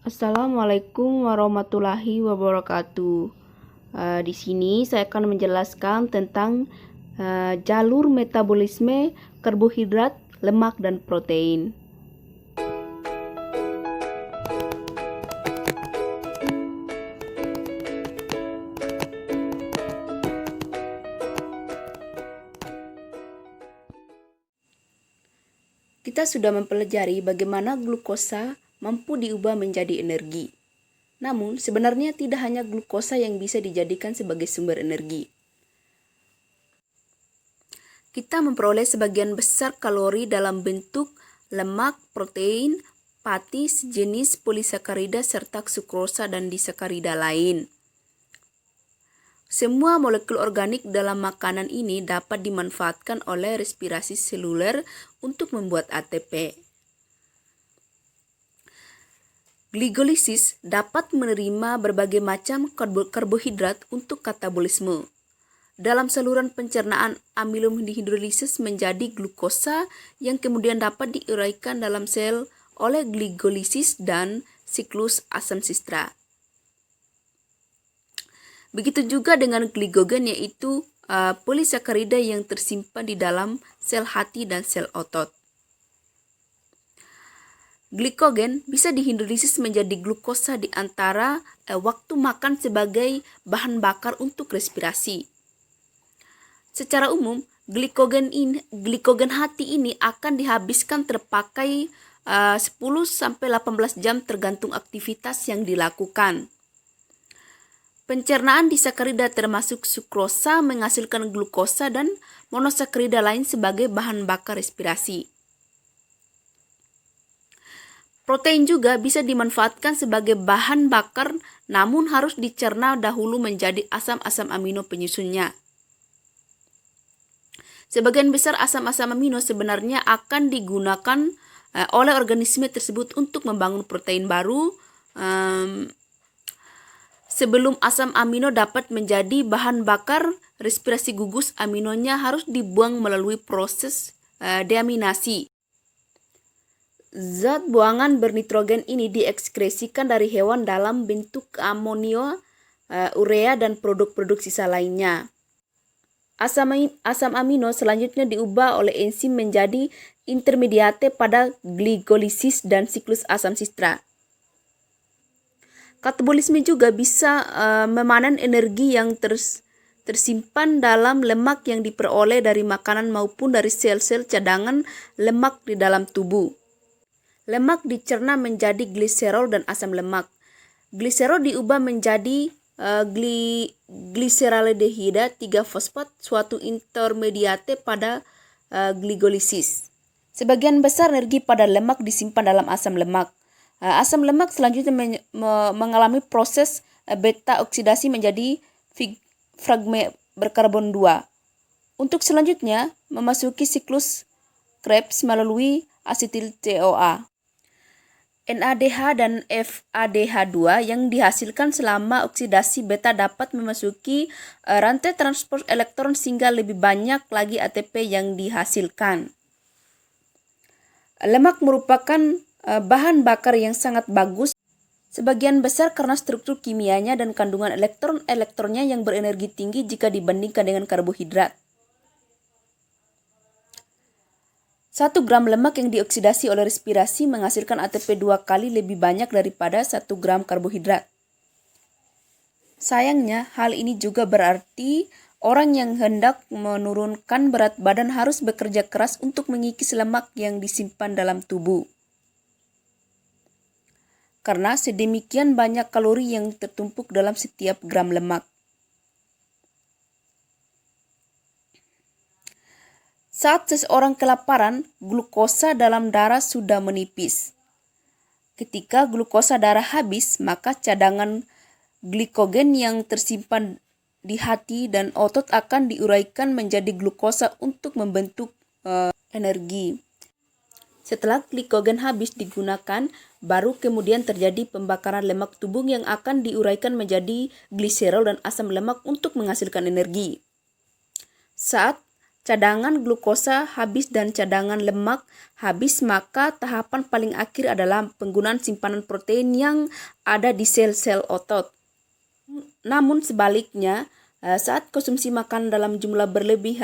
Assalamualaikum warahmatullahi wabarakatuh. Di sini saya akan menjelaskan tentang jalur metabolisme karbohidrat, lemak, dan protein. Kita sudah mempelajari bagaimana glukosa mampu diubah menjadi energi. Namun, sebenarnya tidak hanya glukosa yang bisa dijadikan sebagai sumber energi. Kita memperoleh sebagian besar kalori dalam bentuk lemak, protein, pati, sejenis polisakarida, serta sukrosa dan disakarida lain. Semua molekul organik dalam makanan ini dapat dimanfaatkan oleh respirasi seluler untuk membuat ATP. Glikolisis dapat menerima berbagai macam karbohidrat untuk katabolisme. Dalam saluran pencernaan, amilum dihidrolisis menjadi glukosa yang kemudian dapat diuraikan dalam sel oleh glikolisis dan siklus asam sistra. Begitu juga dengan glikogen, yaitu polisakarida yang tersimpan di dalam sel hati dan sel otot. Glikogen bisa dihidrolisis menjadi glukosa di antara waktu makan sebagai bahan bakar untuk respirasi. Secara umum, glikogen hati ini akan dihabiskan terpakai 10-18 jam tergantung aktivitas yang dilakukan. Pencernaan disakarida termasuk sukrosa menghasilkan glukosa dan monosakarida lain sebagai bahan bakar respirasi. Protein juga bisa dimanfaatkan sebagai bahan bakar, namun harus dicerna dahulu menjadi asam-asam amino penyusunnya. Sebagian besar asam-asam amino sebenarnya akan digunakan oleh organisme tersebut untuk membangun protein baru. Sebelum asam amino dapat menjadi bahan bakar, respirasi gugus aminonya harus dibuang melalui proses deaminasi. Zat buangan bernitrogen ini diekskresikan dari hewan dalam bentuk amonio, urea, dan produk-produk sisa lainnya. Asam amino selanjutnya diubah oleh enzim menjadi intermediate pada glikolisis dan siklus asam sistra. Katabolisme juga bisa memanen energi yang tersimpan dalam lemak yang diperoleh dari makanan maupun dari sel-sel cadangan lemak di dalam tubuh. Lemak dicerna menjadi gliserol dan asam lemak. Gliserol diubah menjadi gliseraldehida 3-fosfat, suatu intermediate pada glikolisis. Sebagian besar energi pada lemak disimpan dalam asam lemak. Asam lemak selanjutnya mengalami proses beta oksidasi menjadi fragmen berkarbon 2. Untuk selanjutnya memasuki siklus Krebs melalui asetil CoA. NADH dan FADH2 yang dihasilkan selama oksidasi beta dapat memasuki rantai transport elektron sehingga lebih banyak lagi ATP yang dihasilkan. Lemak merupakan bahan bakar yang sangat bagus, sebagian besar karena struktur kimianya dan kandungan elektron-elektronnya yang berenergi tinggi jika dibandingkan dengan karbohidrat. 1 gram lemak yang dioksidasi oleh respirasi menghasilkan ATP 2 kali lebih banyak daripada 1 gram karbohidrat. Sayangnya, hal ini juga berarti orang yang hendak menurunkan berat badan harus bekerja keras untuk mengikis lemak yang disimpan dalam tubuh. Karena sedemikian banyak kalori yang tertumpuk dalam setiap gram lemak. Saat seseorang kelaparan, glukosa dalam darah sudah menipis. Ketika glukosa darah habis, maka cadangan glikogen yang tersimpan di hati dan otot akan diuraikan menjadi glukosa untuk membentuk energi. Setelah glikogen habis digunakan, baru kemudian terjadi pembakaran lemak tubuh yang akan diuraikan menjadi gliserol dan asam lemak untuk menghasilkan energi. Saat cadangan glukosa habis dan cadangan lemak habis, maka tahapan paling akhir adalah penggunaan simpanan protein yang ada di sel-sel otot. Namun sebaliknya, saat konsumsi makanan dalam jumlah berlebih,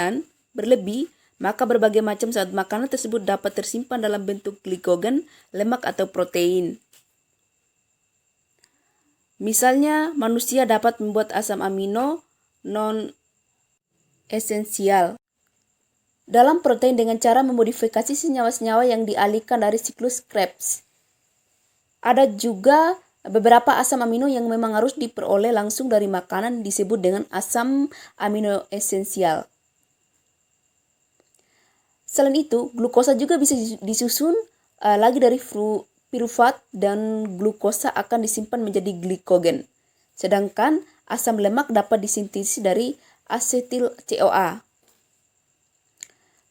maka berbagai macam zat makanan tersebut dapat tersimpan dalam bentuk glikogen, lemak atau protein. Misalnya, manusia dapat membuat asam amino non-esensial dalam protein dengan cara memodifikasi senyawa-senyawa yang dialihkan dari siklus Krebs. Ada juga beberapa asam amino yang memang harus diperoleh langsung dari makanan disebut dengan asam amino esensial. Selain itu, glukosa juga bisa disusun lagi dari pirufat dan glukosa akan disimpan menjadi glikogen. Sedangkan asam lemak dapat disintesis dari asetil CoA.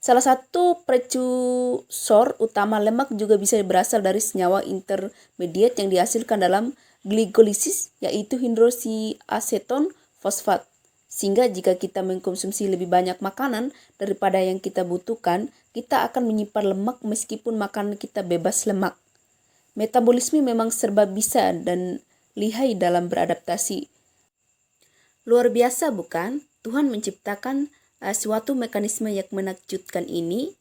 Salah satu precursor utama lemak juga bisa berasal dari senyawa intermediate yang dihasilkan dalam gligolisis, yaitu hidroksiaseton fosfat. Sehingga jika kita mengkonsumsi lebih banyak makanan daripada yang kita butuhkan, kita akan menyimpan lemak meskipun makanan kita bebas lemak. Metabolisme memang serba bisa dan lihai dalam beradaptasi. Luar biasa bukan? Tuhan menciptakan suatu mekanisme yang menakjubkan ini.